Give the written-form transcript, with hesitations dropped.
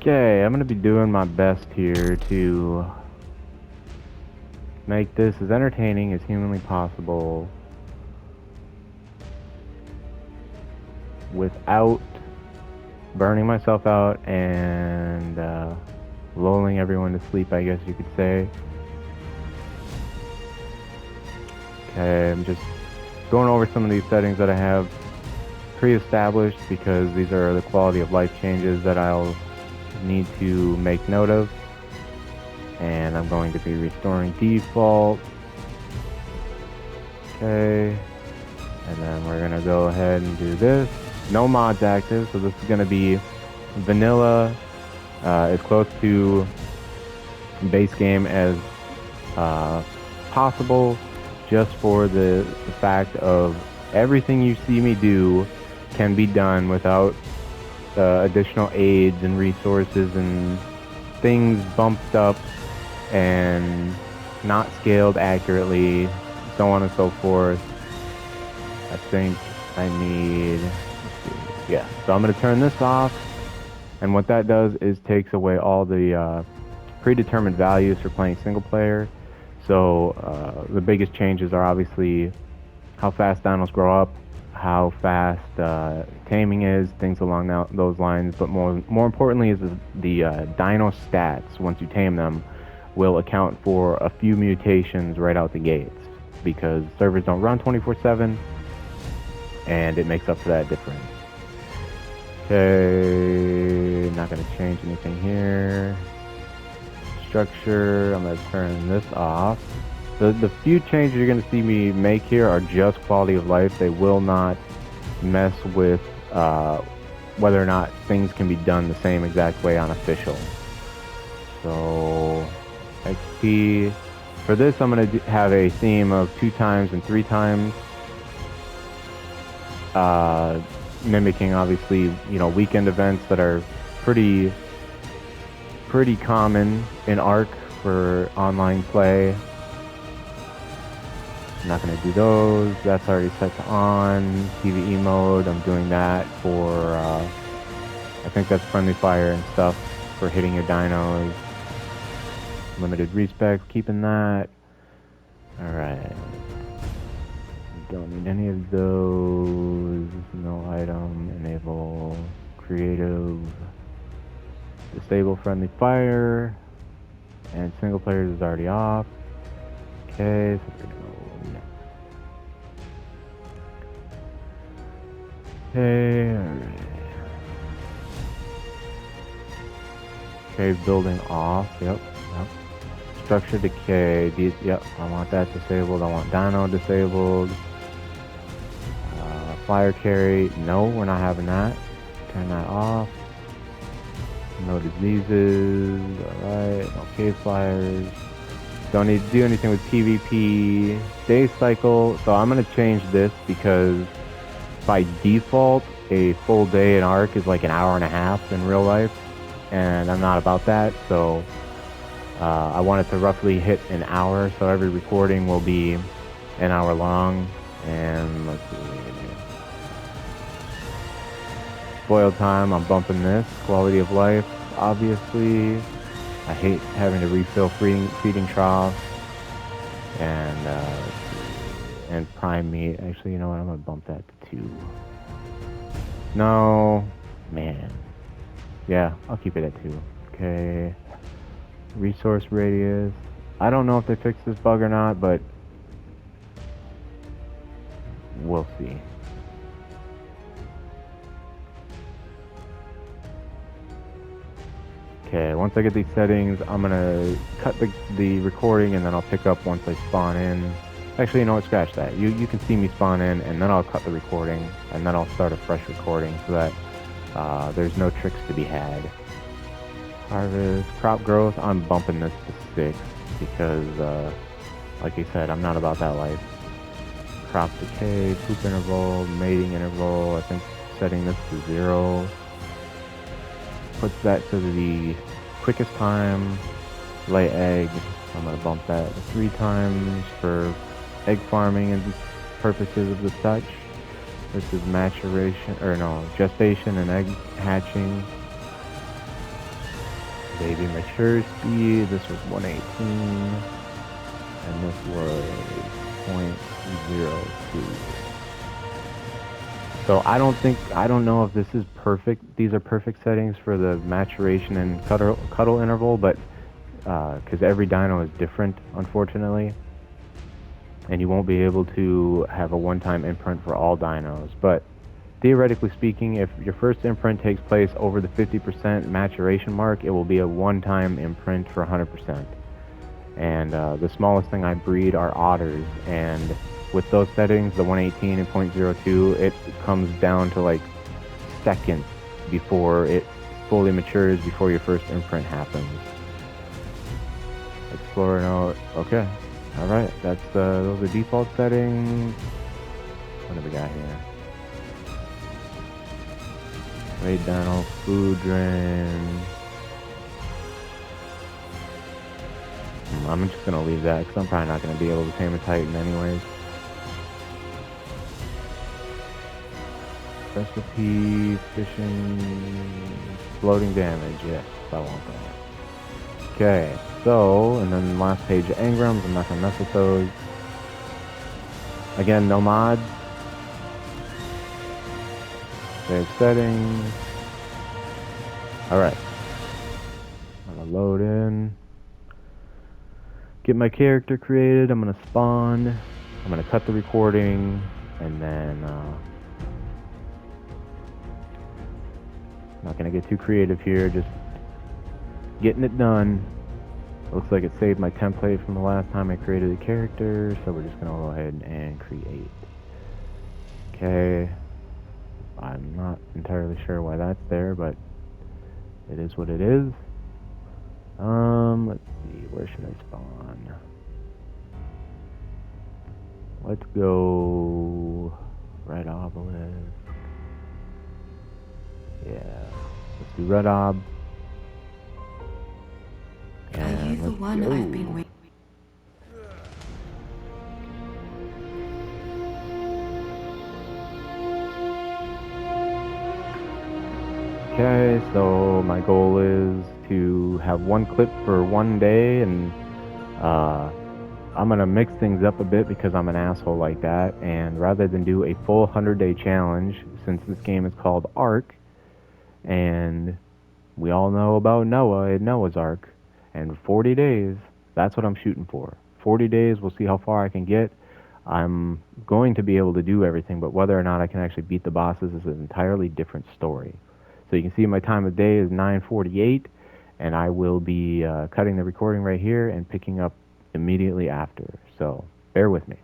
Okay, I'm gonna be doing my best here to make this as entertaining as humanly possible without burning myself out and lulling everyone to sleep, I guess you could say. Okay, I'm just going over some of these settings that I have pre-established because these are the quality of life changes that I'll need to make note of. And I'm going to be restoring default. Okay, and then we're gonna go ahead and do this. No mods active, so this is gonna be vanilla, as close to base game as possible, just for the fact of everything you see me do can be done without additional aids and resources and things bumped up and not scaled accurately, so on and so forth. I think I need, yeah, so I'm going to turn this off, and what that does is takes away all the predetermined values for playing single player. So the biggest changes are obviously how fast dinos grow up, how fast taming is, things along those lines, but more importantly is the dino stats once you tame them will account for a few mutations right out the gates, because servers don't run 24/7, and it makes up for that difference. Okay, not going to change anything here. Structure, I'm going to turn this off. The few changes you're going to see me make here are just quality of life. They will not mess with whether or not things can be done the same exact way on official. So XP, for this I'm going to have a theme of 2 times and 3 times, mimicking obviously, you know, weekend events that are pretty common in Ark for online play. I'm not going to do those. That's already set to on. PvE mode, I'm doing that for, I think that's friendly fire and stuff for hitting your dinos. Limited respect, keeping that. Alright. Don't need any of those. No item. Enable creative. Disable friendly fire. And single player is already off. Okay, so we're gonna go next. Okay, alright. Cave building off, yep. Structure decay, these, yep, I want that disabled. I want dino disabled. Fire carry, no, we're not having that. Turn that off. No diseases, alright, no cave flyers. Don't need to do anything with PvP. Day cycle, so I'm going to change this because by default, a full day in Ark is like an hour and a half in real life, and I'm not about that, so I want it to roughly hit an hour, so every recording will be an hour long. And let's see, spoil time, I'm bumping this. Quality of life, obviously. I hate having to refill feeding troughs. And prime meat. Actually, you know what? I'm gonna bump that to 2. No, man. Yeah, I'll keep it at 2. Okay. Resource radius. I don't know if they fixed this bug or not, but we'll see. Okay, once I get these settings, I'm gonna cut the recording, and then I'll pick up once I spawn in. Actually, you know what? Scratch that. You can see me spawn in, and then I'll cut the recording, and then I'll start a fresh recording so that there's no tricks to be had. Harvest, crop growth, I'm bumping this to 6 because, like you said, I'm not about that life. Crop decay, poop interval, mating interval, I think setting this to 0 puts that to the quickest time. Lay egg, I'm going to bump that to 3 times for egg farming and purposes of the such. This is maturation, or no, gestation and egg hatching. baby mature speed. This was 118. And this was 0.02. So I don't know if this is perfect. These are perfect settings for the maturation and cuddle interval, but because every dyno is different, unfortunately, and you won't be able to have a one-time imprint for all dynos. But theoretically speaking, if your first imprint takes place over the 50% maturation mark, it will be a one-time imprint for 100%. And the smallest thing I breed are otters, and with those settings, the 118 and 0.02, it comes down to like seconds before it fully matures, before your first imprint happens. Explorer note. Okay. Alright, that's those are default settings. What do we got here? Weight down, food drain. I'm just gonna leave that because I'm probably not gonna be able to tame a Titan anyways. Recipe, fishing, floating damage. Yes, I want that. Okay, so, and then last page of engrams. I'm not gonna mess with those. Again, no mods. Save settings. Alright. I'm gonna load in. Get my character created. I'm gonna spawn. I'm gonna cut the recording, and then not gonna get too creative here. Just getting it done. Looks like it saved my template from the last time I created a character, so we're just gonna go ahead and create. Okay. I'm not entirely sure why that's there, but it is what it is. Let's see, where should I spawn? Let's go Red Obelisk. Yeah, let's do Red Ob. Are you the one I've been waiting? Okay, so my goal is to have one clip for one day, and I'm gonna mix things up a bit because I'm an asshole like that, and rather than do a full 100-day challenge, since this game is called Ark, and we all know about Noah and Noah's Ark, and 40 days, that's what I'm shooting for. 40 days, we'll see how far I can get. I'm going to be able to do everything, but whether or not I can actually beat the bosses is an entirely different story. So you can see my time of day is 9:48, and I will be cutting the recording right here and picking up immediately after. So bear with me.